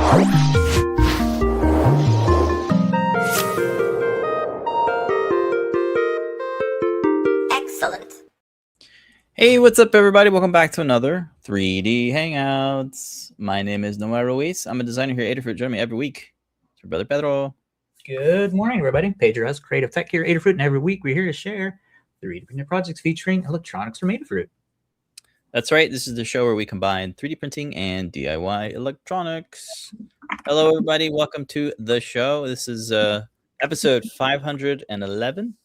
Excellent. Hey, what's up, everybody? Welcome back to another 3D Hangouts. My name is Noel Ruiz. I'm a designer here at Adafruit. Join me every week. It's your brother Pedro. Good morning, everybody. Pedro has Creative Tech here at Adafruit, and every week we're here to share 3D printed projects featuring electronics from Adafruit. That's right. This is the show where we combine 3D printing and DIY electronics. Hello, everybody. Welcome to the show. This is episode 511.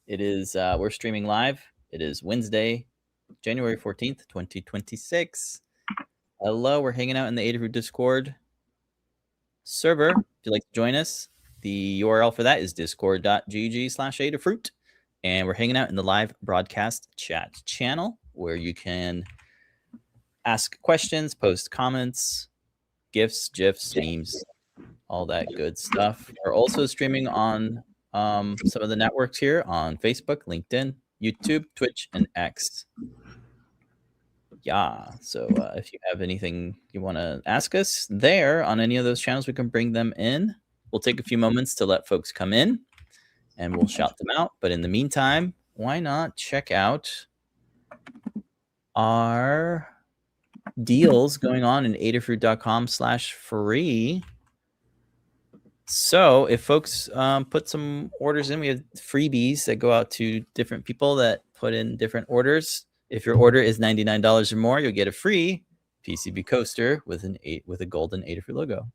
It is we're streaming live. It is Wednesday, January 14th, 2026. Hello, we're hanging out in the Adafruit Discord server. If you'd like to join us, the URL for that is discord.gg/Adafruit. And we're hanging out in the live broadcast chat channel where you can ask questions, post comments, GIFs, GIFs, memes, all that good stuff. We're also streaming on some of the networks here on Facebook, LinkedIn, YouTube, Twitch, and X. Yeah, so if you have anything you want to ask us there on any of those channels, we can bring them in. We'll take a few moments to let folks come in, and we'll shout them out. But in the meantime, why not check out our deals going on in adafruit.com/free. So if folks put some orders in, we have freebies that go out to different people that put in different orders. If your order is $99 or more, you'll get a free PCB coaster with a golden Adafruit logo.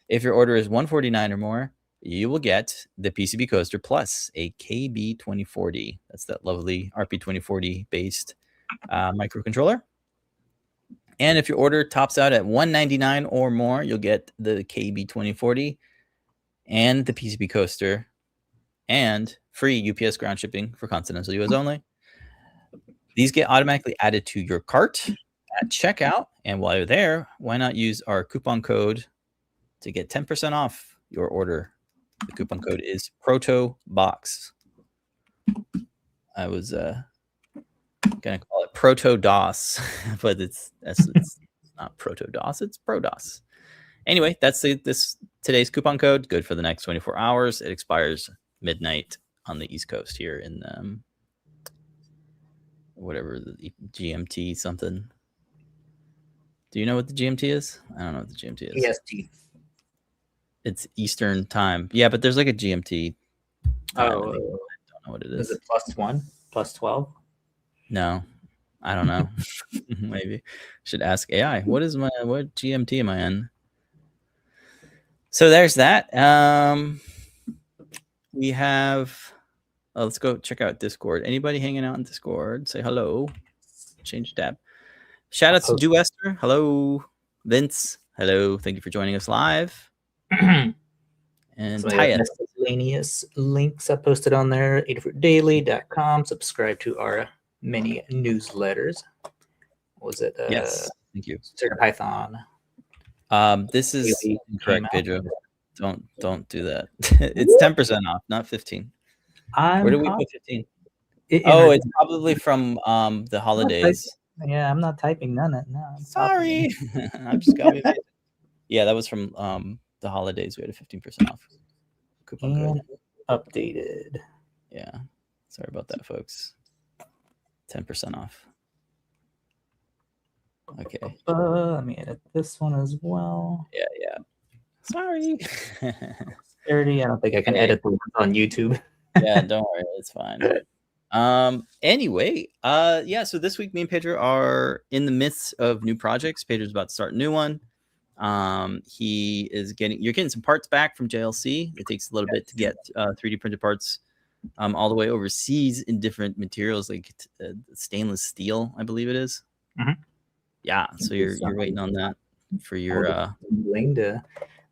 If your order is $149 or more, you will get the PCB coaster plus a KB2040. That's that lovely RP2040 based microcontroller. And if your order tops out at $199 or more, you'll get the KB2040 and the PCB coaster and free UPS ground shipping for continental US only. These get automatically added to your cart at checkout. And while you're there, why not use our coupon code to get 10% off your order? The coupon code is ProtoBox. I was gonna call it Proto DOS, but it's not Proto DOS, it's Pro DOS. Anyway, that's today's coupon code. Good for the next 24 hours. It expires midnight on the East Coast here in whatever the GMT something. Do you know what the GMT is? I don't know what the GMT is. EST. It's Eastern time. Yeah, but there's like a GMT. Oh, I don't know what it is. Is it +1, +12? No, I don't know. Maybe should ask AI. What GMT am I in? So there's that. We have. Let's go check out Discord. Anybody hanging out in Discord? Say hello. Change tab. Shout out to Duester. Hello, Vince. Hello. Thank you for joining us live. And Tyus. Miscellaneous links I posted on there. adafruitdaily.com. Subscribe to our many newsletters. What was it? Yes. Thank you. CircuitPython. This is incorrect, Pedro. Don't do that. It's 10% off, not 15. Where do we put 15? It's probably from the holidays. Yeah, I'm not typing none of it. No, sorry. I'm just got Yeah, that was from the holidays. We had a 15% off coupon code. Updated. Yeah. Sorry about that, folks. 10% off. Okay. Let me edit this one as well. Yeah. Sorry. 30. I don't think I can edit the ones on YouTube. Yeah, don't worry. It's fine. Anyway, so this week me and Pedro are in the midst of new projects. Pedro's about to start a new one. You're getting some parts back from JLC. It takes a little bit to get 3D printed parts all the way overseas in different materials like stainless steel, I believe it is. Mm-hmm. Yeah, so you're waiting on that for your tumbling to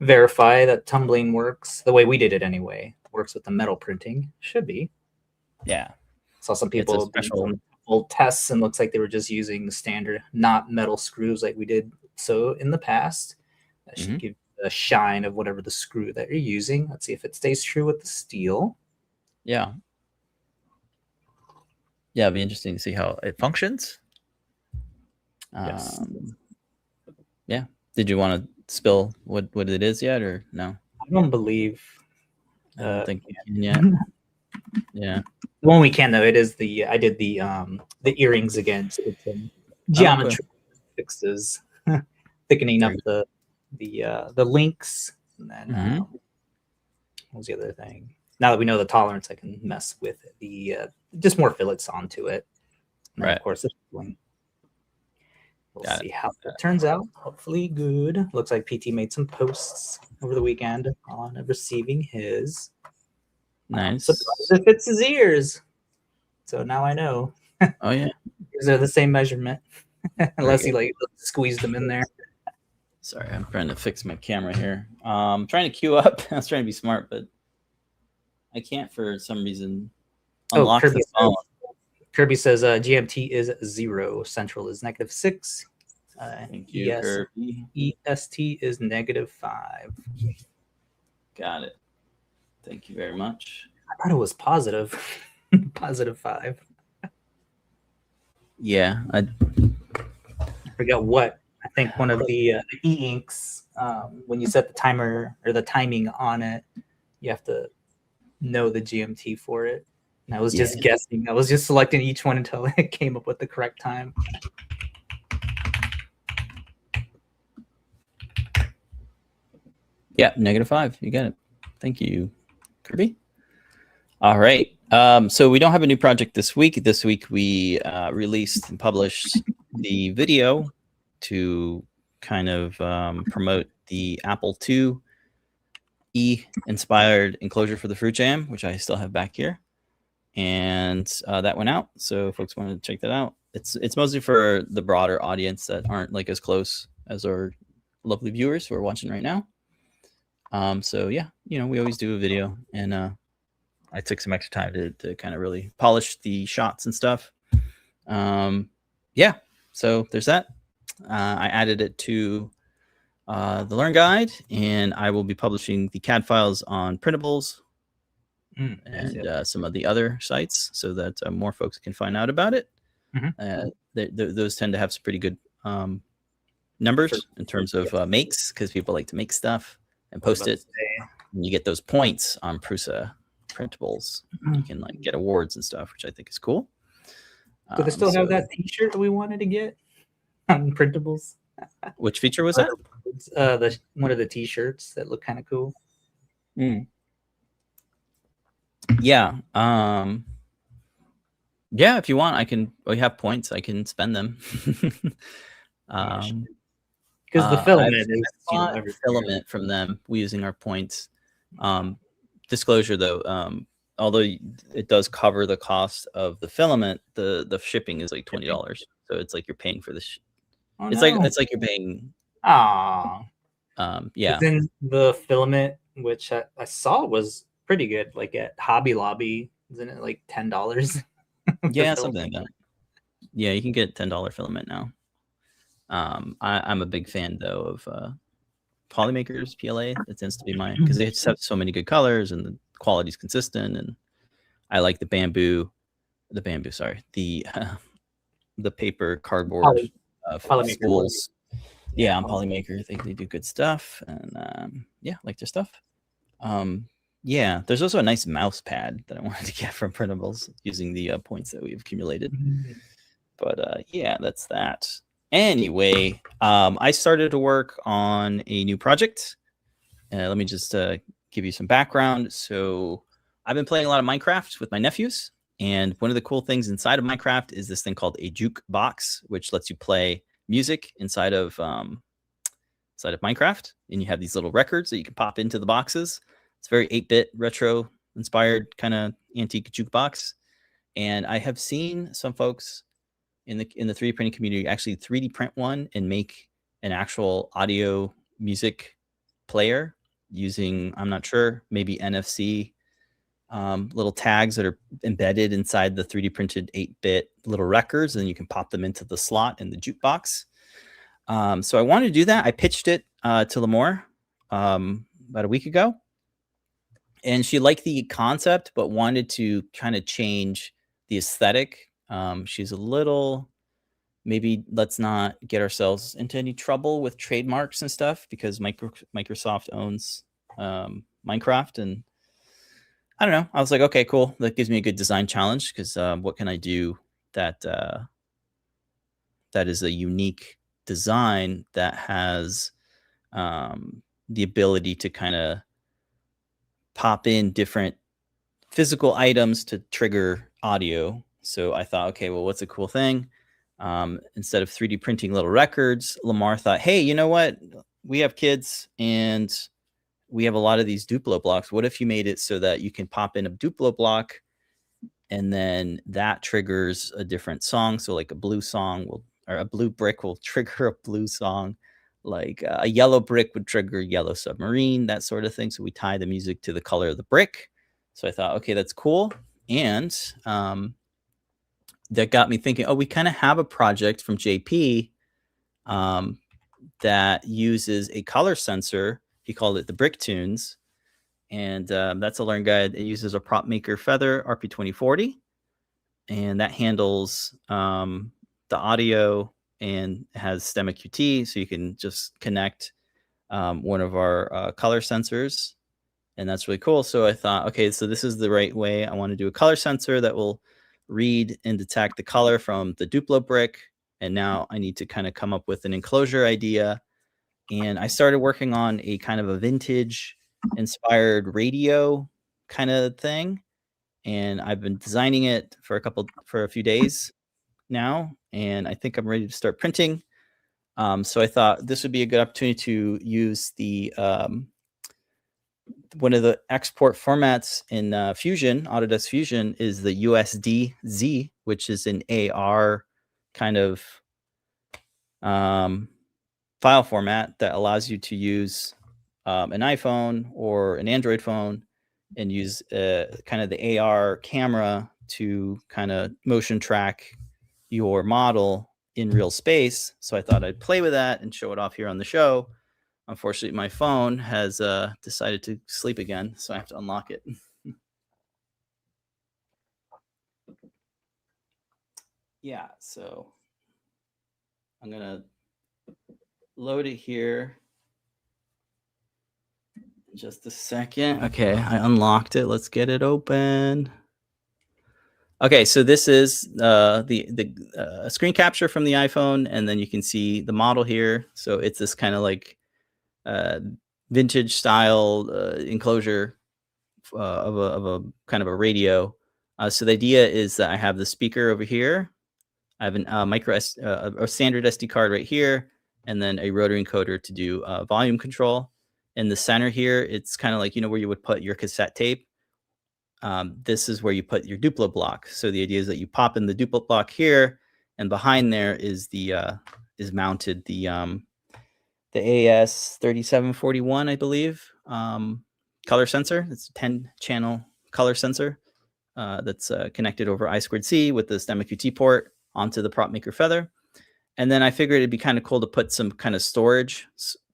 verify that tumbling works the way we did it anyway. Works with the metal printing. Should be. Yeah. Saw some people do some old tests and looks like they were just using the standard, not metal screws like we did so in the past. That should give the shine of whatever the screw that you're using. Let's see if it stays true with the steel. Yeah. Yeah, it'd be interesting to see how it functions. Yes. Yeah. Did you want to spill what it is yet, or no? I don't believe. I don't think we can yet. Yeah. The one we can though, it is the I did the earrings again. So it's geometry fixes, thickening up the links, and then what was the other thing? Now that we know the tolerance, I can mess with the just more fillets onto it. And then, of course, we'll see how it turns out. Hopefully good. Looks like PT made some posts over the weekend on receiving his. Nice. Surprised it fits his ears. So now I know. Oh yeah. Ears are the same measurement. Unless he like squeezed them in there. Sorry, I'm trying to fix my camera here. I'm trying to queue up. I was trying to be smart, but I can't for some reason unlock the phone. Kirby says GMT is 0. Central is -6. Thank you, Kirby. EST is -5. Got it. Thank you very much. I thought it was positive. +5. Yeah. I forgot what. I think one of the e-inks, when you set the timer or the timing on it, you have to know the GMT for it. And I was just guessing. I was just selecting each one until it came up with the correct time. Yeah, -5. You got it. Thank you, Kirby. All right. So we don't have a new project this week. This week we released and published the video to kind of promote the Apple IIe inspired enclosure for the fruit jam, which I still have back here. And that went out. So if folks wanted to check that out. It's mostly for the broader audience that aren't like as close as our lovely viewers who are watching right now. So yeah, we always do a video, and I took some extra time to kind of really polish the shots and stuff. Yeah, so there's that. I added it to the Learn Guide, and I will be publishing the CAD files on Printables and some of the other sites so that more folks can find out about it. Those tend to have some pretty good numbers in terms of makes, because people like to make stuff and post it. And you get those points on Prusa Printables. You can like get awards and stuff, which I think is cool. Do they still have that T-shirt that we wanted to get on Printables? Which feature was that? One of the T-shirts that look kind of cool. Yeah. Yeah, if you want, I can. We have points. I can spend them. Because the filament is filament from them. We using our points. Disclosure though, although it does cover the cost of the filament, the shipping is like $20. So it's like you're paying for the. It's like you're paying. Yeah. Then the filament, which I saw was pretty good, like at Hobby Lobby, isn't it like $10? Yeah, something like that. Yeah, you can get $10 filament now. I'm a big fan though of Polymakers PLA. That tends to be mine because they just have so many good colors and the quality is consistent. And I like the paper cardboard spools. Yeah, on Polymaker, I think they do good stuff, and yeah, like their stuff. Yeah, there's also a nice mouse pad that I wanted to get from Printables using the points that we've accumulated. But yeah, that's that. Anyway, I started to work on a new project. Let me just give you some background. So I've been playing a lot of Minecraft with my nephews. And one of the cool things inside of Minecraft is this thing called a Jukebox, which lets you play music inside of Minecraft. And you have these little records that you can pop into the boxes. It's very 8-bit retro inspired kind of antique jukebox. And I have seen some folks in the 3D printing community actually 3D print one and make an actual audio music player using, I'm not sure, maybe NFC little tags that are embedded inside the 3D printed 8-bit little records, and you can pop them into the slot in the jukebox. So I wanted to do that. I pitched it to Lamore about a week ago, and she liked the concept but wanted to kind of change the aesthetic. She's a little maybe let's not get ourselves into any trouble with trademarks and stuff, because Microsoft owns Minecraft. And I don't know, I was like, okay, cool, that gives me a good design challenge, because what can I do that that is a unique design that has the ability to kind of pop in different physical items to trigger audio. So I thought, okay, well, what's a cool thing? Instead of 3D printing little records, Lamar thought, hey, you know what? We have kids and we have a lot of these Duplo blocks. What if you made it so that you can pop in a Duplo block and then that triggers a different song? So like a blue song will, or a blue brick will trigger a blue song. Like a yellow brick would trigger Yellow Submarine, that sort of thing. So we tie the music to the color of the brick. So I thought, okay, that's cool. And that got me thinking, oh, we kind of have a project from JP that uses a color sensor. He called it the Brick Tunes. And that's a learn guide. It uses a prop maker feather RP2040. And that handles the audio and has stem QT. So you can just connect one of our color sensors. And that's really cool. So I thought, okay, so this is the right way. I want to do a color sensor that will read and detect the color from the Duplo brick. And now I need to kind of come up with an enclosure idea. And I started working on a kind of a vintage inspired radio kind of thing. And I've been designing it for a few days now. And I think I'm ready to start printing. So I thought this would be a good opportunity to use the one of the export formats in Fusion, Autodesk Fusion, is the USD-Z, which is an AR kind of file format that allows you to use an iPhone or an Android phone and use kind of the AR camera to kind of motion track your model in real space. So I thought I'd play with that and show it off here on the show. Unfortunately, my phone has decided to sleep again, so I have to unlock it. Yeah, so I'm going to load it here in just a second. Okay, I unlocked it. Let's get it open. Okay, so this is the screen capture from the iPhone, and then you can see the model here. So it's this kind of like vintage style enclosure of a kind of a radio. So the idea is that I have the speaker over here. I have a standard SD card right here, and then a rotary encoder to do volume control. In the center here, it's kind of like, you know, where you would put your cassette tape. This is where you put your Duplo block. So the idea is that you pop in the Duplo block here, and behind there is the is mounted the AS3741, I believe, color sensor. It's a 10-channel color sensor that's connected over I2C with the stem QT port onto the prop maker feather. And then I figured it'd be kind of cool to put some kind of storage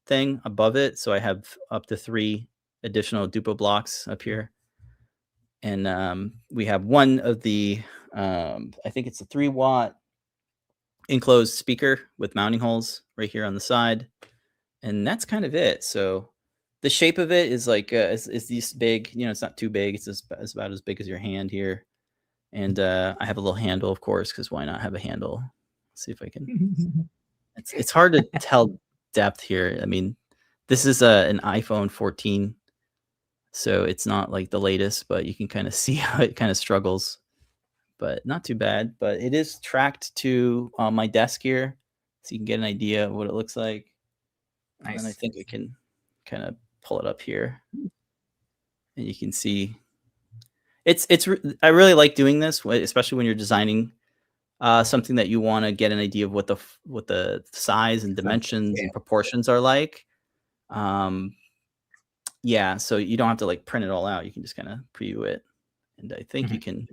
thing above it. So I have up to 3 additional Duplo blocks up here. And we have one of the, I think it's a 3-watt enclosed speaker with mounting holes right here on the side. And that's kind of it. So the shape of it is like, is this big, you know, it's not too big. It's about as big as your hand here. And I have a little handle, of course, because why not have a handle? Let's see if I can. It's hard to tell depth here. I mean, this is an iPhone 14, so it's not like the latest, but you can kind of see how it kind of struggles, but not too bad. But it is tracked to my desk here, so you can get an idea of what it looks like. Nice. And I think we can kind of pull it up here, and you can see I really like doing this, especially when you're designing something that you want to get an idea of what the size and dimensions and proportions are like. Yeah, so you don't have to like print it all out. You can just kind of preview it, and I think you can.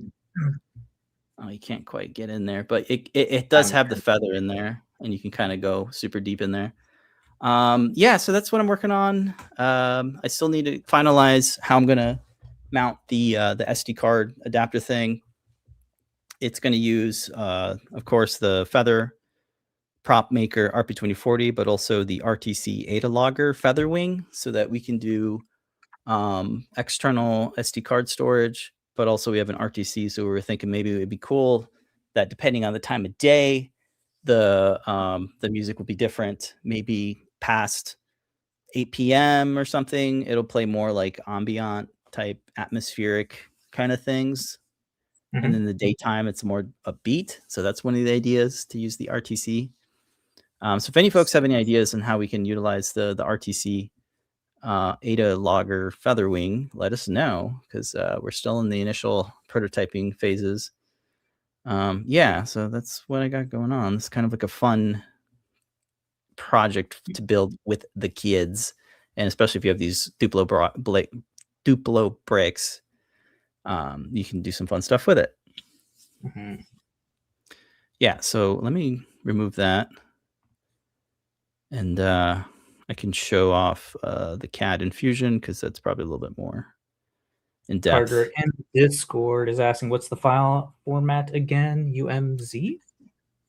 Oh, you can't quite get in there, but it does have the feather in there, and you can kind of go super deep in there. Yeah, so that's what I'm working on. I still need to finalize how I'm gonna mount the SD card adapter thing. It's going to use, of course, the feather prop maker RP2040, but also the RTC ADA logger feather wing, so that we can do external SD card storage, but also we have an RTC. So we were thinking maybe it would be cool that depending on the time of day, the music will be different. Maybe past 8 p.m. or something, it'll play more like ambient type atmospheric kind of things. Mm-hmm. And in the daytime, it's more upbeat. So that's one of the ideas, to use the RTC. So if any folks have any ideas on how we can utilize the RTC ADA logger feather wing, let us know, because we're still in the initial prototyping phases. Yeah, so that's what I got going on. It's kind of like a fun project to build with the kids, and especially if you have these Duplo bricks, you can do some fun stuff with it. Mm-hmm. Yeah, so let me remove that, and I can show off the CAD in Fusion, because that's probably a little bit more in depth. Carter in Discord is asking, what's the file format again? UMZ?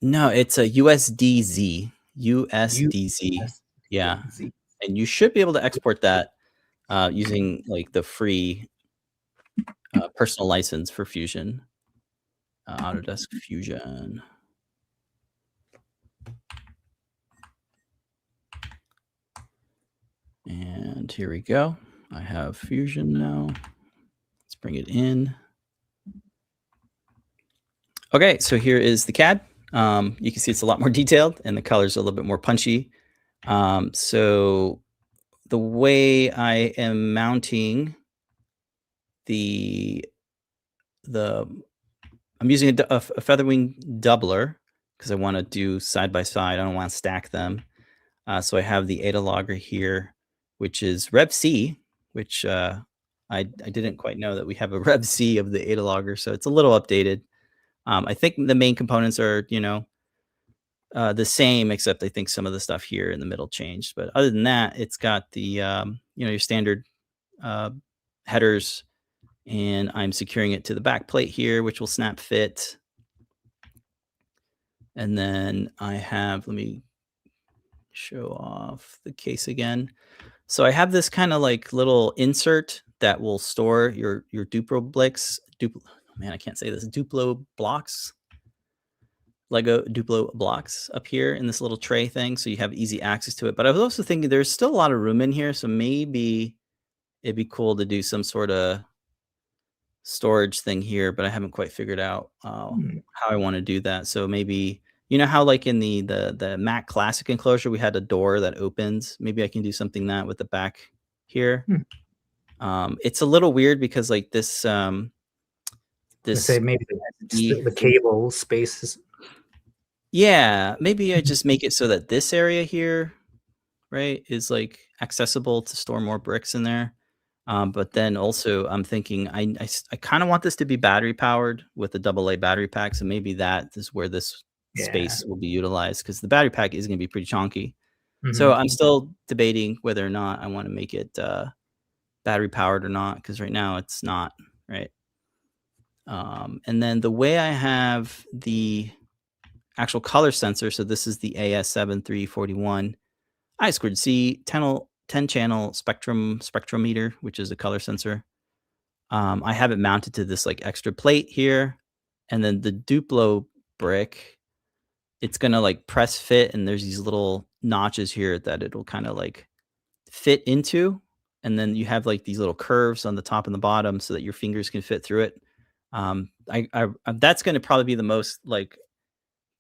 No, it's a USDZ. USDZ. Yeah. And you should be able to export that using like the free personal license for Fusion. Autodesk Fusion. And here we go. I have Fusion now. Let's bring it in. Okay, so here is the CAD. You can see it's a lot more detailed, and the colors are a little bit more punchy. So the way I am mounting I'm using a featherwing doubler, because I want to do side by side. I don't want to stack them. So I have the ADA logger here, which is Rev C, which I didn't quite know that we have a Rev C of the ADA logger, so it's a little updated. I think the main components are, the same, except I think some of the stuff here in the middle changed. But other than that, it's got the your standard headers, and I'm securing it to the back plate here, which will snap fit. And then I have, let me show off the case again. So I have this kind of like little insert that will store your Duplo blocks. Man, I can't say this. Duplo blocks. Lego Duplo blocks up here in this little tray thing, so you have easy access to it. But I was also thinking there's still a lot of room in here, so maybe it'd be cool to do some sort of storage thing here, but I haven't quite figured out how I want to do that. So maybe, how like in the Mac Classic enclosure, we had a door that opens. Maybe I can do something that with the back here. It's a little weird because like this say maybe the cable spaces. Yeah, maybe I just make it so that this area here, right, is like accessible to store more bricks in there. But then also I'm thinking I kind of want this to be battery powered with a AA battery pack. So maybe that is where this space will be utilized, because the battery pack is going to be pretty chunky. So I'm still debating whether or not I want to make it battery powered or not, because right now it's not, right? And then the way I have the actual color sensor, so this is the AS7341 I2C 10 channel spectrometer, which is a color sensor. I have it mounted to this like extra plate here, and then the Duplo brick, it's gonna like press fit, and there's these little notches here that it'll kind of like fit into, and then you have like these little curves on the top and the bottom so that your fingers can fit through it. That's going to probably be the most like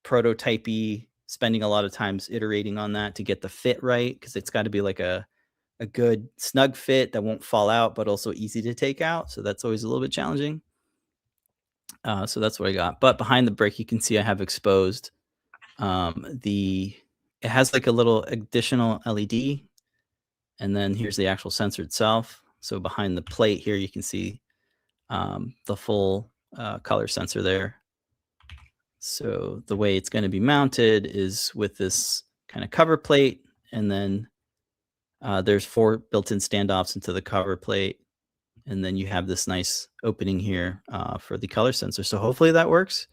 prototypey, spending a lot of times iterating on that to get the fit right, because it's got to be like a good snug fit that won't fall out, but also easy to take out. So that's always a little bit challenging. So that's what I got. But behind the brick, you can see I have exposed it has like a little additional LED, and then here's the actual sensor itself. So behind the plate here, you can see the full color sensor there. So the way it's going to be mounted is with this kind of cover plate, and then there's 4 built-in standoffs into the cover plate, and then you have this nice opening here for the color sensor. So hopefully that works.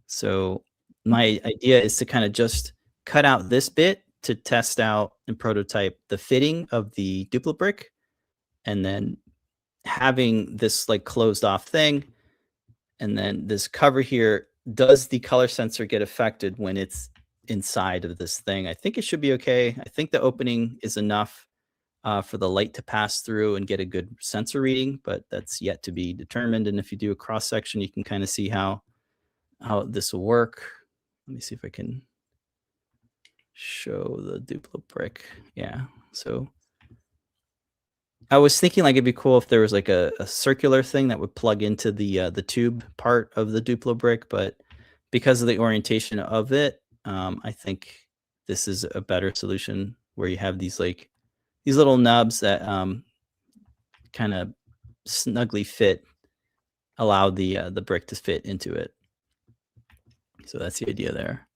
So my idea is to kind of just cut out this bit to test out and prototype the fitting of the Duplo brick, and then having this like closed off thing, and then this cover here. Does the color sensor get affected when it's inside of this thing? I think it should be okay. I think the opening is enough for the light to pass through and get a good sensor reading, but that's yet to be determined. And if you do a cross section, you can kind of see how this will work. Let me see if I can show the Duplo brick. Yeah, so I was thinking like it'd be cool if there was like a circular thing that would plug into the tube part of the Duplo brick, but because of the orientation of it, I think this is a better solution where you have these like these little nubs that kind of snugly fit, allow the brick to fit into it. So that's the idea there.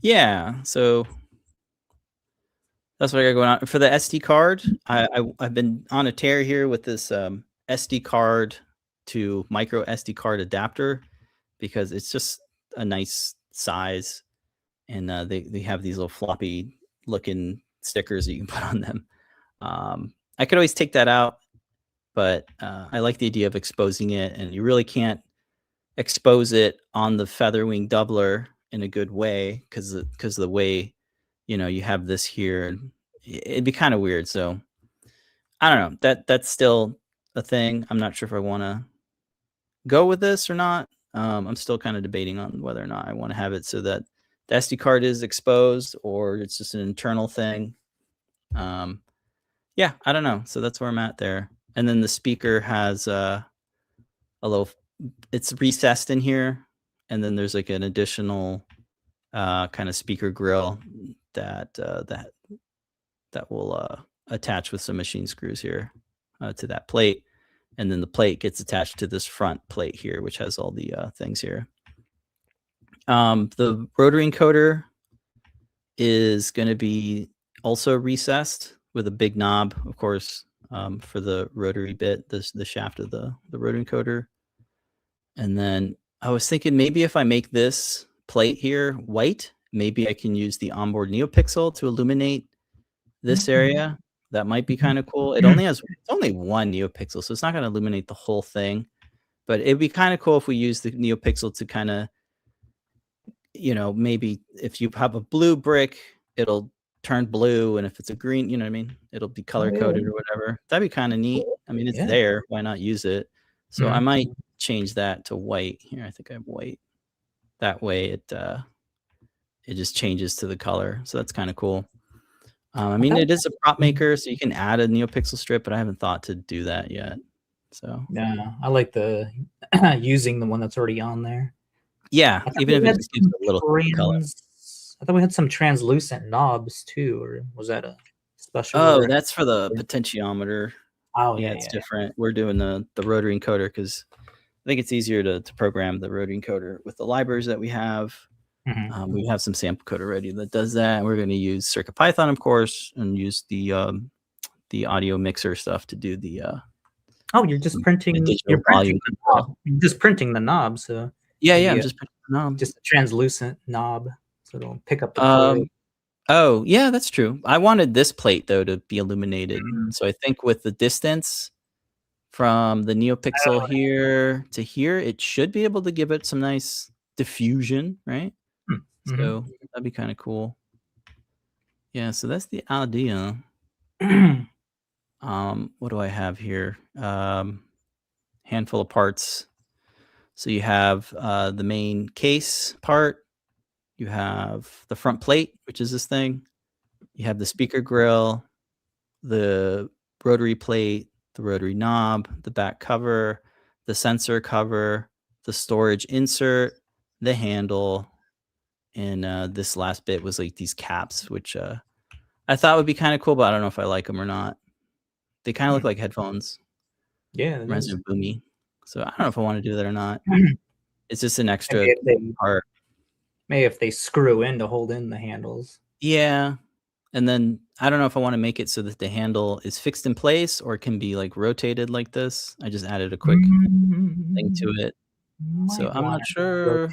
Yeah, so that's what I got going on. For the SD card, I've been on a tear here with this SD card to micro SD card adapter because it's just a nice size, and they have these little floppy looking stickers that you can put on them. I could always take that out, but I like the idea of exposing it, and you really can't expose it on the Featherwing doubler in a good way because of the way, you know, you have this here, and it'd be kind of weird. So I don't know, that's still a thing. I'm not sure if I want to go with this or not. I'm still kind of debating on whether or not I want to have it so that the SD card is exposed or it's just an internal thing. Yeah, I don't know. So that's where I'm at there. And then the speaker has a little, it's recessed in here, and then there's like an additional kind of speaker grill that that will attach with some machine screws here to that plate, and then the plate gets attached to this front plate here, which has all the things here. The rotary encoder is going to be also recessed with a big knob, of course, for the rotary bit, the shaft of the rotary encoder. And then I was thinking maybe if I make this plate here white, maybe I can use the onboard NeoPixel to illuminate this area. That might be kind of cool. It's only one NeoPixel, so it's not going to illuminate the whole thing. But it'd be kind of cool if we use the NeoPixel to kind of, you know, maybe if you have a blue brick, it'll turn blue, and if it's a green, you know what I mean, it'll be color coded or whatever. That'd be kind of neat. I mean, it's there. Why not use it? So I might change that to white. Here, I think I have white. That way it just changes to the color. So that's kind of cool. I mean, it is a prop maker, so you can add a NeoPixel strip, but I haven't thought to do that yet. So yeah, I like the using the one that's already on there. Yeah, even if it just gives a little color. I thought we had some translucent knobs too, or was that a special? Oh, that's for the potentiometer. Oh yeah, it's different. We're doing the rotary encoder because I think it's easier to program the rotary encoder with the libraries that we have. We have some sample code already that does that. We're going to use CircuitPython, of course, and use the audio mixer stuff to do the. Oh, you're just printing. You're printing the knob. You're just printing the knob. So yeah, I'm just printing the knob. Just a translucent knob, so it'll pick up the color. Oh, yeah, that's true. I wanted this plate though to be illuminated. So I think with the distance from the NeoPixel here to here, it should be able to give it some nice diffusion, right? So that'd be kind of cool. Yeah, so that's the idea. What do I have here? Handful of parts. So you have the main case part. You have the front plate, which is this thing. You have the speaker grill, the rotary plate, the rotary knob, the back cover, the sensor cover, the storage insert, the handle, and this last bit was like these caps, which I thought would be kind of cool, but I don't know if I like them or not. They kind of look like headphones. Yeah, reminds me of Boomy. So I don't know if I want to do that or not. It's just an extra part. Maybe if they screw in to hold in the handles. Yeah. And then I don't know if I want to make it so that the handle is fixed in place or can be like rotated like this. I just added a quick thing to it. So I'm not sure.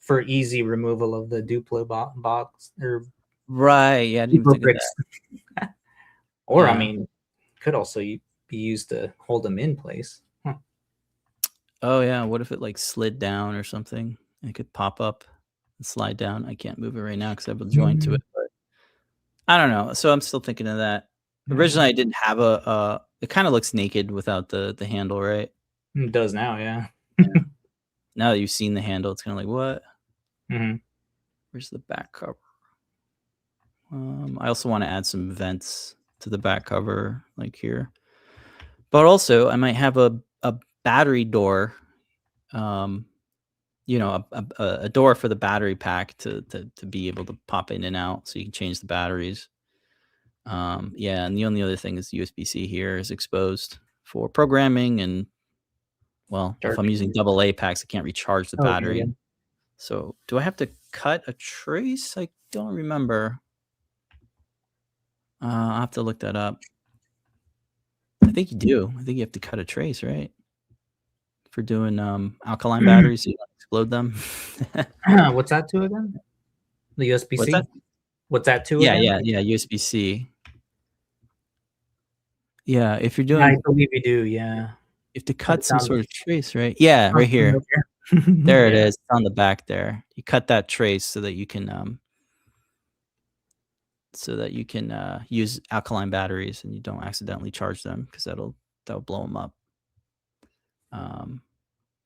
for easy removal of the Duplo box or right. Yeah, I didn't even Duplo think bricks. of that. Or, I Yeah. mean, could also be used to hold them in place. Huh. Oh yeah, what if it like slid down or something? And it could pop up and slide down. I can't move it right now because I have a joint to it, but I don't know. So I'm still thinking of that. Originally, I didn't have it kind of looks naked without the handle, right? It does now, yeah. Yeah. Now that you've seen the handle, it's kind of like, what? Mm-hmm. Where's the back cover? I also want to add some vents to the back cover, like here. But also, I might have a battery door, you know, a door for the battery pack to be able to pop in and out, so you can change the batteries. Yeah, and the only other thing is USB-C here is exposed for programming, and well, if I'm using AA packs, I can't recharge the battery. Okay, yeah. So, do I have to cut a trace? I don't remember. I'll have to look that up. I think you do. I think you have to cut a trace, right? For doing alkaline batteries, so you don't explode them. What's that to again? The USB-C? What's that? What's that to Yeah, again? yeah, USB-C. Yeah, if you're I doing, believe you do, yeah. you have to cut That some sounds sort of trace, right? Yeah, right here. familiar. There it Yeah. is. It's on the back there. You cut that trace so that you can use alkaline batteries and you don't accidentally charge them, because that'll blow them up.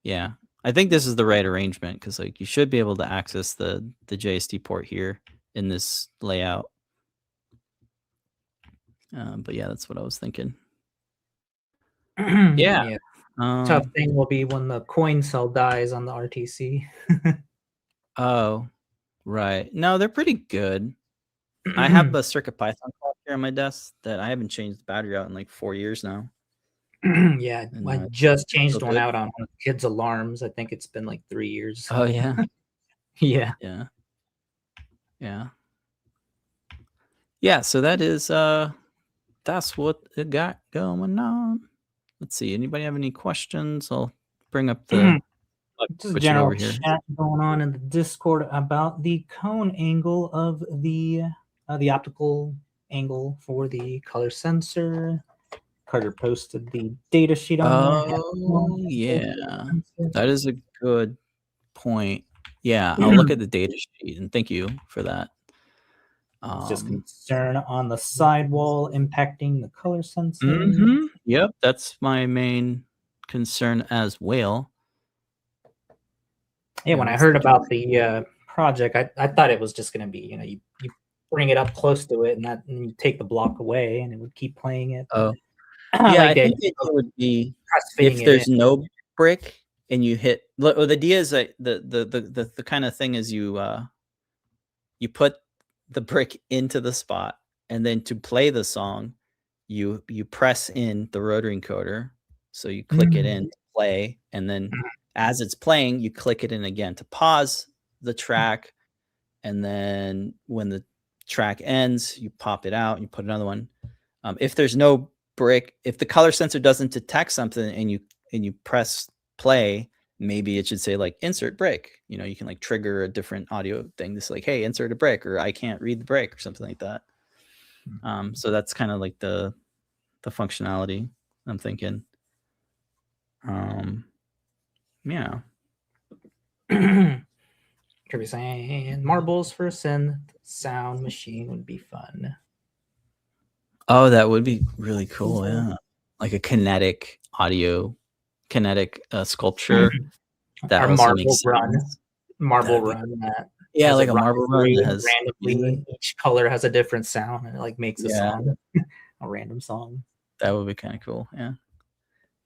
Yeah, I think this is the right arrangement, because like you should be able to access the JST port here in this layout. But yeah, that's what I was thinking. Yeah. Tough thing will be when the coin cell dies on the RTC. Oh, right. No, they're pretty good. I have a CircuitPython clock here on my desk that I haven't changed the battery out in like 4 years now. Yeah, And, I just changed still one good. out on one of the kids' alarms. I think it's been like 3 years. Oh yeah, Yeah. yeah, yeah, yeah. So that is that's what it got going on. Let's see. Anybody have any questions? I'll bring up the Just switch it general over here. chat going on in the Discord about the cone angle of the optical angle for the color sensor. Carter posted the data sheet on there. Oh yeah, that is a good point. Yeah, I'll look at the data sheet, and thank you for that. It's just concern on the sidewall impacting the color sensor. Yep, that's my main concern as well. Yeah, when I heard about the project, I thought it was just going to be, you bring it up close to it and you take the block away and it would keep playing it. Oh, yeah, I think the idea would be if it there's no brick and you hit. The idea is that the kind of thing is you put the brick into the spot, and then to play the song, you press in the rotary encoder. So you click it in to play, and then as it's playing, you click it in again to pause the track, and then when the track ends, you pop it out and you put another one. If there's no brick, if the color sensor doesn't detect something and you press play, maybe it should say like insert brick. You can like trigger a different audio thing. This like, hey, insert a brick, or I can't read the brick, or something like that. So that's kind of like the functionality I'm thinking. Yeah. Kirby saying marbles for a synth sound machine would be fun. Oh, that would be really cool. Yeah, like a kinetic sculpture that Our also marble makes run, sense. that Yeah, like a marble run that has randomly each color has a different sound and it like makes a Yeah. song, a random song. That would be kind of cool. Yeah,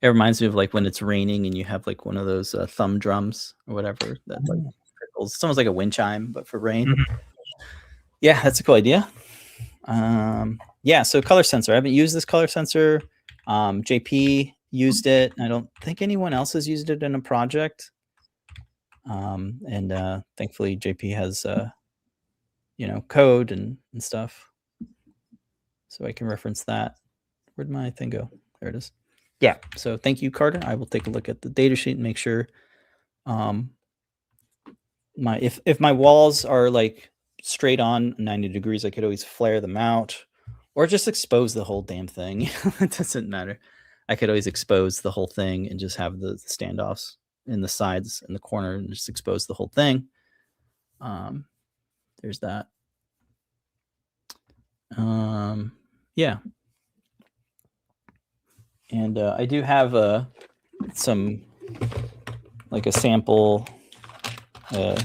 it reminds me of like when it's raining and you have like one of those thumb drums or whatever that like trickles. It's almost like a wind chime, but for rain. Yeah, that's a cool idea. Yeah, so color sensor. I haven't used this color sensor. JP used it. I don't think anyone else has used it in a project. And thankfully JP has code and stuff, so I can reference that. Where'd my thing go? There it is. Yeah, so thank you, Carter. I will take a look at the data sheet and make sure if my walls are like straight on 90 degrees, I could always flare them out or just expose the whole damn thing. It doesn't matter. I could always expose the whole thing and just have the standoffs in the sides and the corner and just expose the whole thing. There's that. Yeah. And I do have some like a sample. I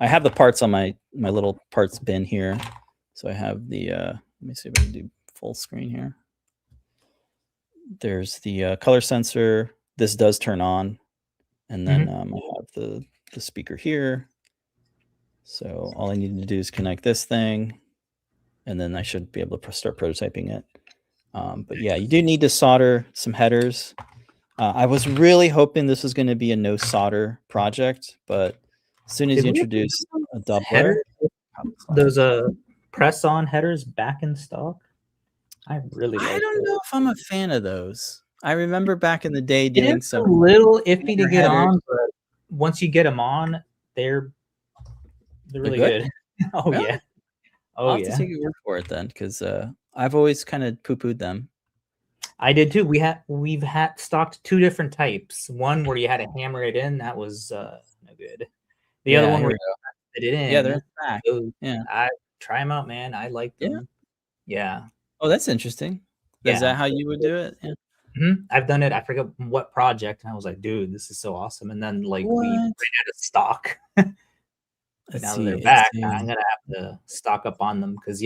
have the parts on my little parts bin here. So I have the, let me see if I can do full screen here. There's the color sensor. This does turn on. And then I have the speaker here. So all I need to do is connect this thing. And then I should be able to start prototyping it. But yeah, you do need to solder some headers. I was really hoping this was going to be a no solder project, but as soon as you introduce a doubler, those press on headers back in stock. I don't know if I'm a fan of those. I remember back in the day doing some a little iffy to get on, but once you get them on, they're really good. Oh really? Yeah. I'll have to take your word for it then, because I've always kind of poo-pooed them. I did too. We've had stocked two different types. One where you had to hammer it in, that was no good. The other one where you fit it in. Yeah, they're back. Yeah, I try them out, man. I like them. Yeah. Oh, that's interesting. Is that how you would do it? Yeah. I've done it. I forget what project, and I was like, dude, this is so awesome. And then like we ran out of stock. But now that they're back, I'm gonna have to stock up on them because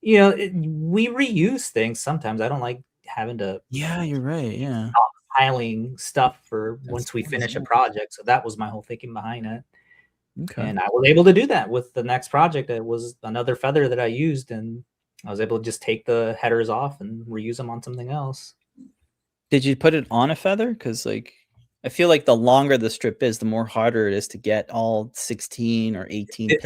you know, we reuse things sometimes. I don't like having to. Yeah, you're right. Yeah, piling stuff for once we finish a project. So that was my whole thinking behind it. Okay. And I was able to do that with the next project. It was another feather that I used, and I was able to just take the headers off and reuse them on something else. Did you put it on a feather? Because like I feel like the longer the strip is, the more harder it is to get all 16 or 18 pins.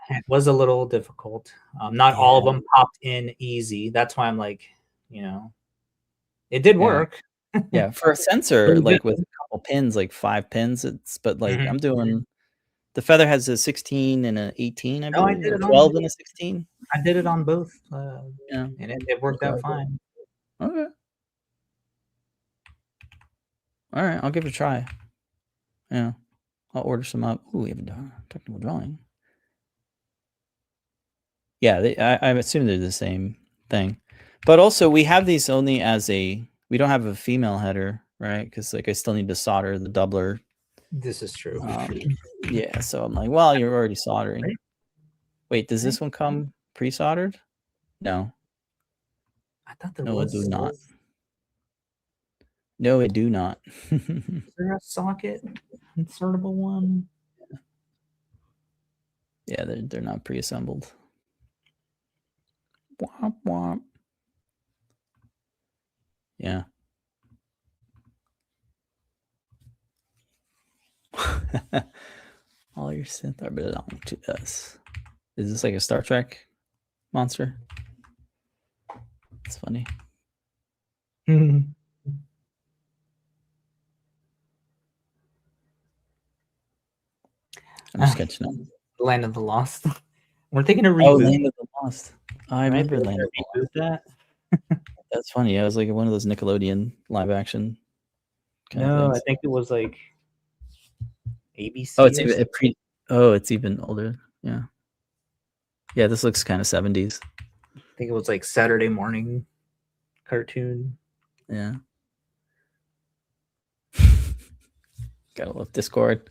It was a little difficult. Not all of them popped in easy. That's why I'm like, you know, it did work. Yeah, for a sensor, like with a couple pins, like 5 pins, but like I'm doing, the feather has a 16 and an 18, I believe, or 12 and a 16. I did it on both. And it worked out fine. Okay. All right, I'll give it a try. Yeah, I'll order some up. Ooh, we have a technical drawing. Yeah, I assume they're the same thing. But also, we have these only as we don't have a female header, right? Because like I still need to solder the doubler. This is true. Yeah, so I'm like, well, you're already soldering. Right. Wait, does this one come pre-soldered? No. I thought there was. No, it do not. No, it do not. Is there a socket insertable one? Yeah, they're not pre-assembled. Womp womp. Yeah. All your synth are belong to us. Is this like a Star Trek monster? It's funny. I'm just catching up. Land of the Lost. We're thinking of reboot. Oh, Land of the Lost. I remember Land of the Lost. That's funny. Yeah, it was like one of those Nickelodeon live action. No, I think it was like ABC. Oh, it's even older. Yeah. Yeah, this looks kind of 70s. I think it was like Saturday morning cartoon. Yeah. Gotta love Discord.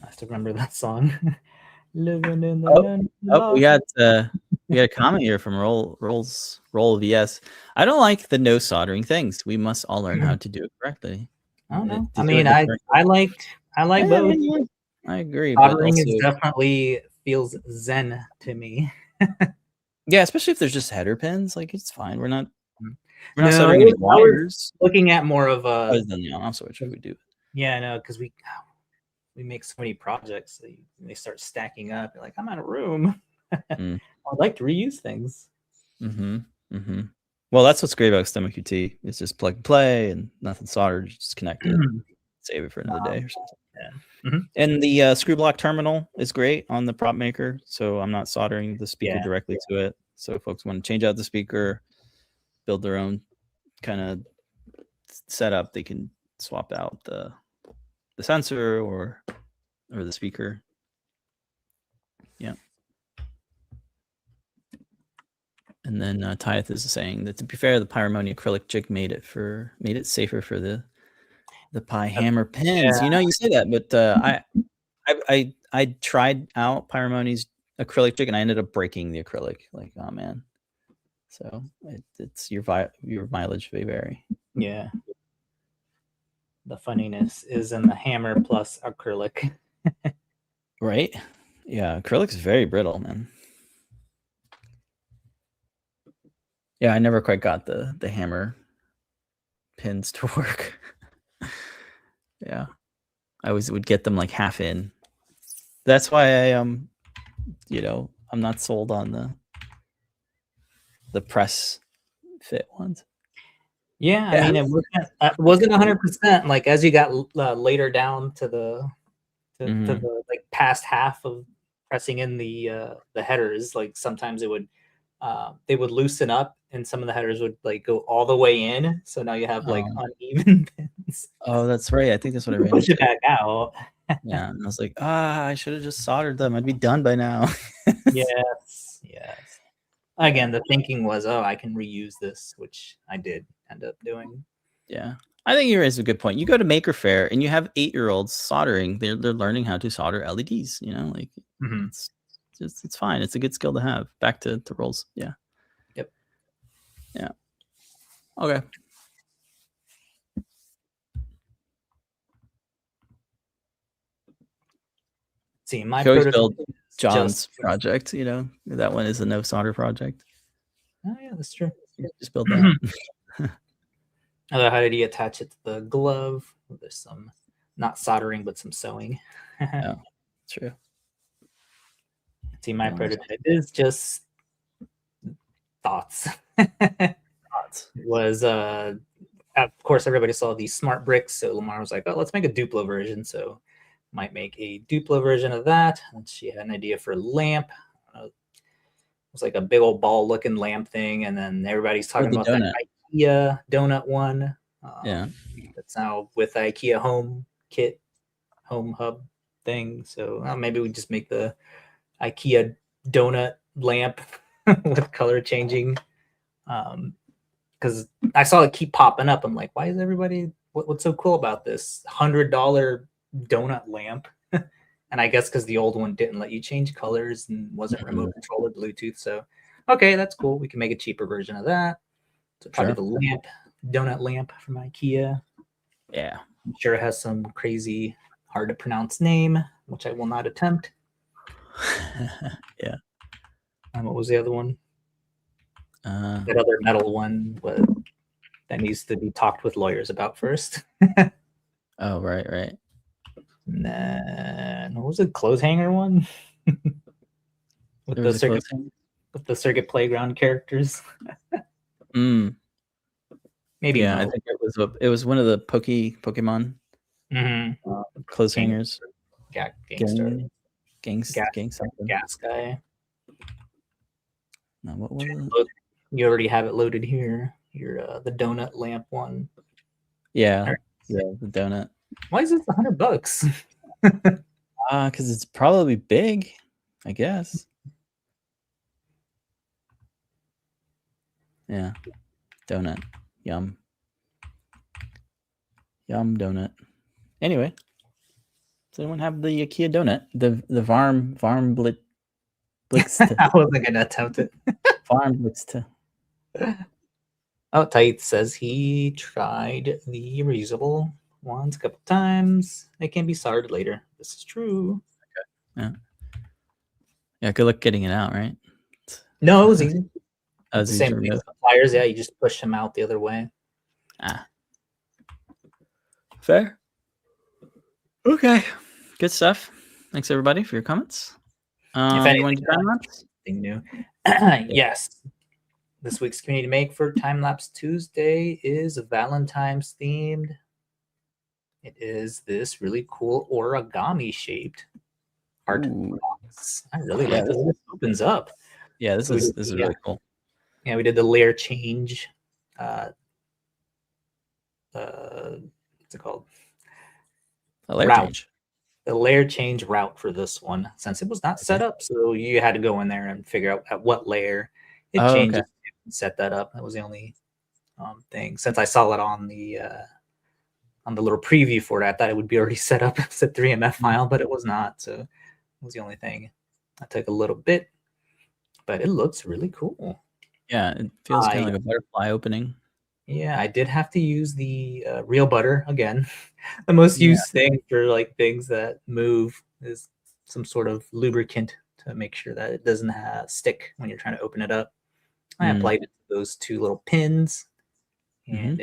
I still remember that song. Living in the land. Oh, we got a comment here from Roll VS. I don't like the no soldering things. We must all learn how to do it correctly. I don't know. I mean, I like both. Yeah, I agree. Soldering is definitely feels zen to me. Yeah, especially if there's just header pins. Like it's fine. We're not soldering any wires. Looking at more of other than the on switch, we do. Yeah, no, because we make so many projects, they start stacking up. You're like, I'm out of room. I'd like to reuse things. Well, that's what's great about STEM QT. It's just plug and play and nothing soldered, just connected. save it for another day or something. Yeah. Mm-hmm. And the screw block terminal is great on the prop maker, so I'm not soldering the speaker directly to it. So if folks want to change out the speaker, build their own kind of setup, they can swap out the sensor or the speaker. Yeah. And then Tyeth is saying that, to be fair, the Pyromony acrylic jig made it safer for the Pi hammer pins. You say that, but I tried out Pyromony's acrylic jig and I ended up breaking the acrylic. Like, oh man. So it's your mileage may vary. Yeah. The funniness is in the hammer plus acrylic. Right? Yeah, acrylic's very brittle, man. Yeah, I never quite got the hammer pins to work. Yeah. I always would get them like half in. That's why I I'm not sold on the press fit ones. Yeah, I mean, it wasn't 100%. Like as you got later down to the like past half of pressing in the headers, like sometimes it would they would loosen up and some of the headers would like go all the way in. So now you have like uneven pins. Oh, that's right. I think that's what I ran Push it back out. Yeah, and I was like, I should have just soldered them. I'd be done by now. Yes. Again, the thinking was, I can reuse this, which I did end up doing. Yeah. I think you raised a good point. You go to Maker Faire and you have 8-year-olds soldering. They're learning how to solder LEDs, like it's fine. It's a good skill to have. Back to rolls. Yeah. Yep. Yeah. Okay. See, my build John's project, that one is a no solder project. Oh yeah, that's true. Just build that. How did he attach it to the glove? There's some not soldering, but some sewing. Yeah, true. See, my prototype is just thoughts. Was of course everybody saw these smart bricks, so Lamar was like, let's make a Duplo version. So might make a Duplo version of that. And she had an idea for a lamp. It was like a big old ball looking lamp thing, and then everybody's talking about that IKEA donut one. That's now with the IKEA home hub thing. So maybe we just make the IKEA donut lamp with color changing. Because I saw it keep popping up. I'm like, why is everybody? What's so cool about this $100 donut lamp? And I guess because the old one didn't let you change colors and wasn't remote controlled or Bluetooth. So, okay, that's cool. We can make a cheaper version of that. So probably the donut lamp from IKEA. Yeah. I'm sure it has some crazy, hard to pronounce name, which I will not attempt. Yeah. What was the other one? That other metal one that needs to be talked with lawyers about first. Oh, right. And then what was it? Clothes hanger one? with the circuit playground characters. Maybe I think it was one of the Pokemon clothes hangers. Gas guy. Now, what was it? You already have it loaded here. Your the donut lamp one. Yeah, the donut. Why is this $100? Because it's probably big, I guess. Yeah, donut. Yum donut. Anyway, does anyone have the IKEA donut? The Varm Blitz. I wasn't gonna attempt it. Varm Blitz. Tait says he tried the reusable ones a couple times. They can be soldered later. This is true. Okay. Yeah. Good luck getting it out, right? No, it was easy. The same with the pliers. Yeah, you just push them out the other way. Fair. Okay. Good stuff. Thanks everybody for your comments. If anything, anything new. Yes. This week's community make for Timelapse Tuesday is Valentine's themed. It is this really cool origami shaped art box. I really like this. It opens up. Yeah, this is really cool. Yeah, we did the layer change. What's it called? A layer change. The layer change route for this one, since it was not set up, so you had to go in there and figure out at what layer it changes and set that up. That was the only thing. Since I saw it on the little preview for it, I thought it would be already set up as a 3MF file, but it was not. So it was the only thing. I took a little bit, but it looks really cool. Yeah, it feels kind of like a butterfly opening. Yeah, I did have to use the real butter again. The most used thing for like things that move is some sort of lubricant to make sure that it doesn't stick when you're trying to open it up. I applied it to those two little pins, and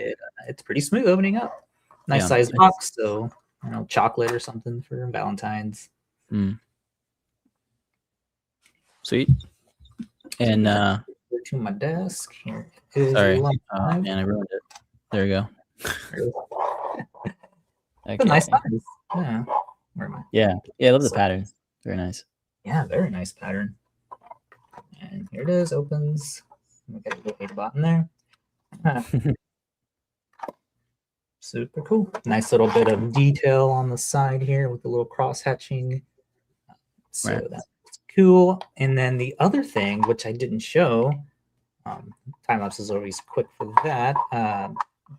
it's pretty smooth opening up. Nice size box, so chocolate or something for Valentine's. Sweet. And to my desk here. Sorry, man, I ruined it. There you go. Okay. Nice size. Yeah. Where am I? Yeah, I love the pattern. Very nice. Yeah, very nice pattern. And here it is. Opens. We got a little data button there. Super cool. Nice little bit of detail on the side here with the little cross hatching. So that's cool. And then the other thing, which I didn't show, Timelapse is always quick for that.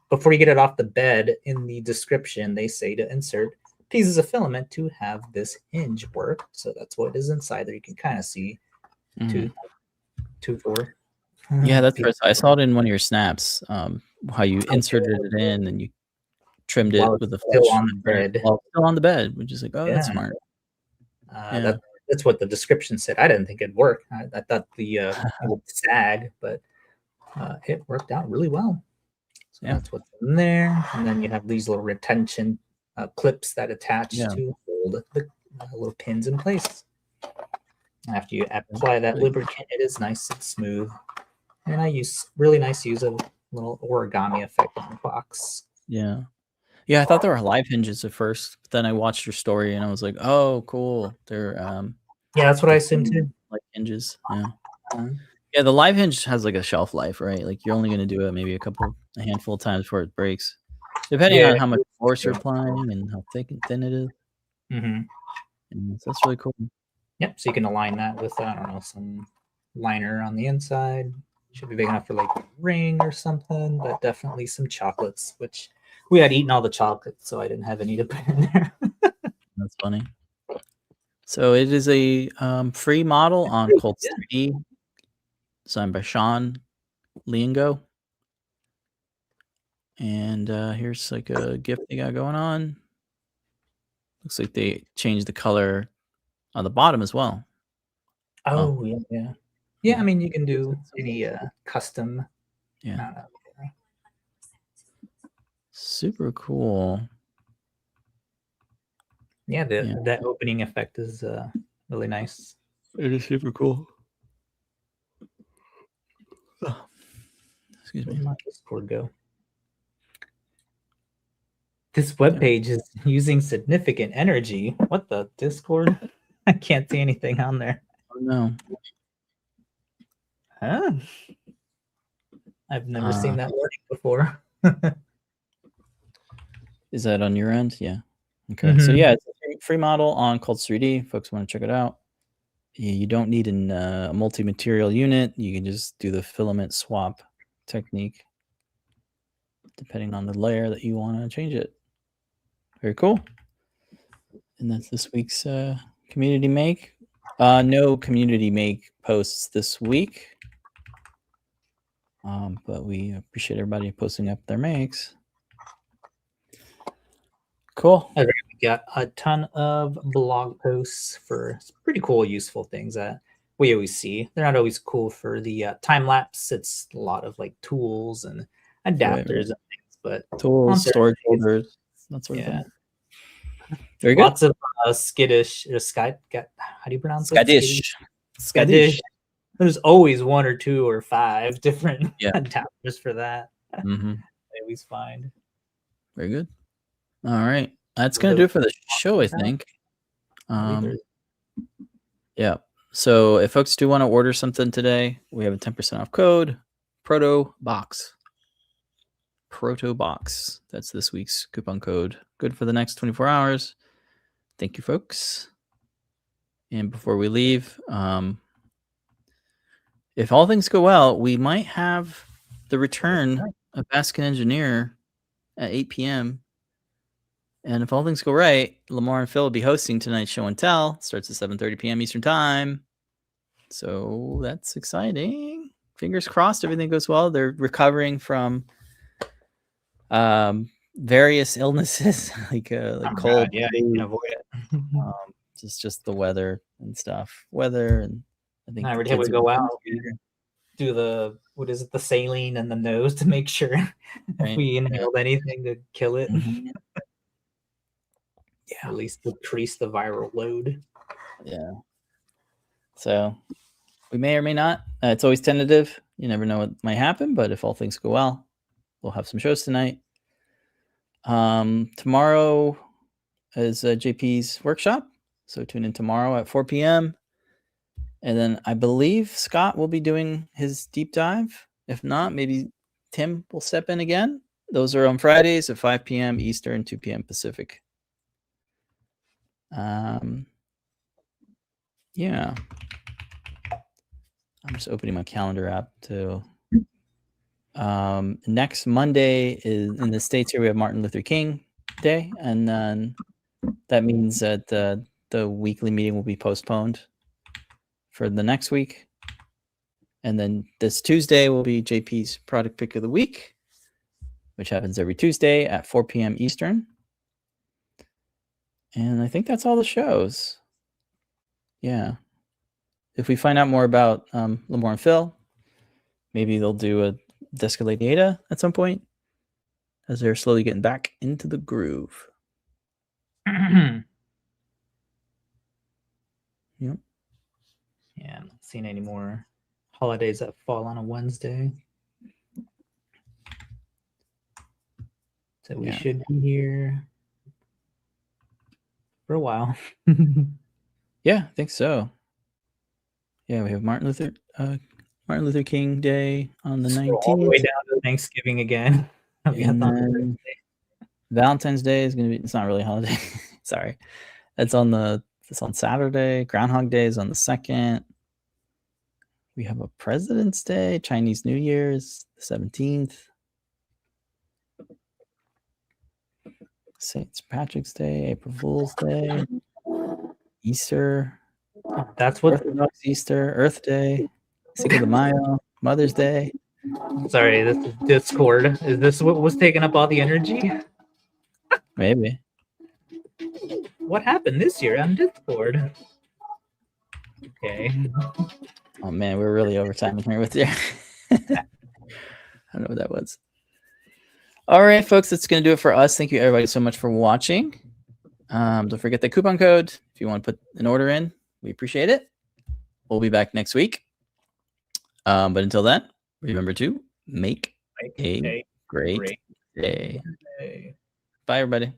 Before you get it off the bed, in the description, they say to insert pieces of filament to have this hinge work. So that's what is inside there. You can kind of see 2, 4. Yeah, that's right. I saw it in one of your snaps, how you inserted it in and you trimmed it with the still on the bed. Still on the bed, which is like, that's smart. That's what the description said. I didn't think it'd work. I thought it would sag, but it worked out really well. So that's what's in there. And then you have these little retention clips that attach to hold the little pins in place. After you apply that lubricant, it is nice and smooth. And I use really nice use of little origami effect on the box. Yeah, I thought they were live hinges at first, but then I watched your story and I was like, oh, cool. They're that's what I assumed too. Like hinges. Yeah, the live hinge has like a shelf life, right? Like you're only going to do it maybe a handful of times before it breaks, depending on how much force you're applying and how thick and thin it is. And so that's really cool. Yep. So you can align that with some liner on the inside. Should be big enough for like a ring or something, but definitely some chocolates, which we had eaten all the chocolates, so I didn't have any to put in there. That's funny. So it is a free model on Colts 3D, designed by Sean Liengo. And here's like a gift they got going on. Looks like they changed the color on the bottom as well. Oh, yeah. Yeah, I mean, you can do any custom. Yeah. Super cool. Yeah, that opening effect is really nice. It is super cool. Oh, excuse me. Where did my Discord go? This webpage is using significant energy. What the Discord? I can't see anything on there. Oh no. Huh? I've never seen that wording before. Is that on your end? Yeah. Okay. So yeah, it's a free model on Colts 3D. Folks want to check it out. You don't need a multi-material unit. You can just do the filament swap technique depending on the layer that you want to change it. Very cool. And that's this week's community make. No community make posts this week. But we appreciate everybody posting up their makes. Cool. We got a ton of blog posts for pretty cool, useful things that we always see. They're not always cool for the time lapse. It's a lot of like tools and adapters and things, but tools, storage holders, that sort of thing. Very good. Lots of skittish or how do you pronounce it? Skittish. There's always 1 or 2 or 5 different adapters for that. I always find. Very good. All right. That's going to do it for the show, I think. Yeah. So if folks do want to order something today, we have a 10% off code, ProtoBox. ProtoBox. That's this week's coupon code. Good for the next 24 hours. Thank you, folks. And before we leave, if all things go well, we might have the return of Ask an Engineer at 8 p.m. And if all things go right, Lamar and Phil will be hosting tonight's show and tell. Starts at 7:30 p.m. Eastern Time. So that's exciting. Fingers crossed everything goes well. They're recovering from various illnesses like cold. Yeah, you can avoid it. Just the weather and stuff. Weather and I think every day we go out, do the the saline and the nose to make sure if we inhaled anything to kill it. Yeah, at least decrease the viral load. Yeah. So we may or may not. It's always tentative. You never know what might happen, but if all things go well, we'll have some shows tonight. Tomorrow is JP's workshop, so tune in tomorrow at 4 p.m. And then I believe Scott will be doing his deep dive. If not, maybe Tim will step in again. Those are on Fridays at 5 p.m. Eastern, 2 p.m. Pacific. Yeah. I'm just opening my calendar app too. Next Monday is in the States here. We have Martin Luther King Day. And then that means that the weekly meeting will be postponed for the next week. And then this Tuesday will be JP's product pick of the week, which happens every Tuesday at 4 p.m. Eastern. And I think that's all the shows. Yeah. If we find out more about Lamar and Phil, maybe they'll do a Descalade Ada at some point as they're slowly getting back into the groove. Yep. Yeah, I'm not seeing any more holidays that fall on a Wednesday. So we should be here for a while. Yeah, I think so. Yeah, we have Martin Luther King Day on the 19th. All the way down to Thanksgiving again. And then Valentine's Day is going to be, it's not really a holiday. Sorry. It's on Saturday. Groundhog Day is on the 2nd. We have a President's Day. Chinese New Year's, the 17th. St. Patrick's Day, April Fool's Day, Easter. That's what Orthodox Easter, Earth Day, Cinco de Mayo, Mother's Day. Sorry, this is Discord. Is this what was taking up all the energy? Maybe. What happened this year on Discord? Okay. Oh man, we're really overtiming here with you. I don't know what that was. All right, folks, that's going to do it for us. Thank you, everybody, so much for watching. Don't forget the coupon code if you want to put an order in. We appreciate it. We'll be back next week. But until then, remember to make a great day. Bye, everybody.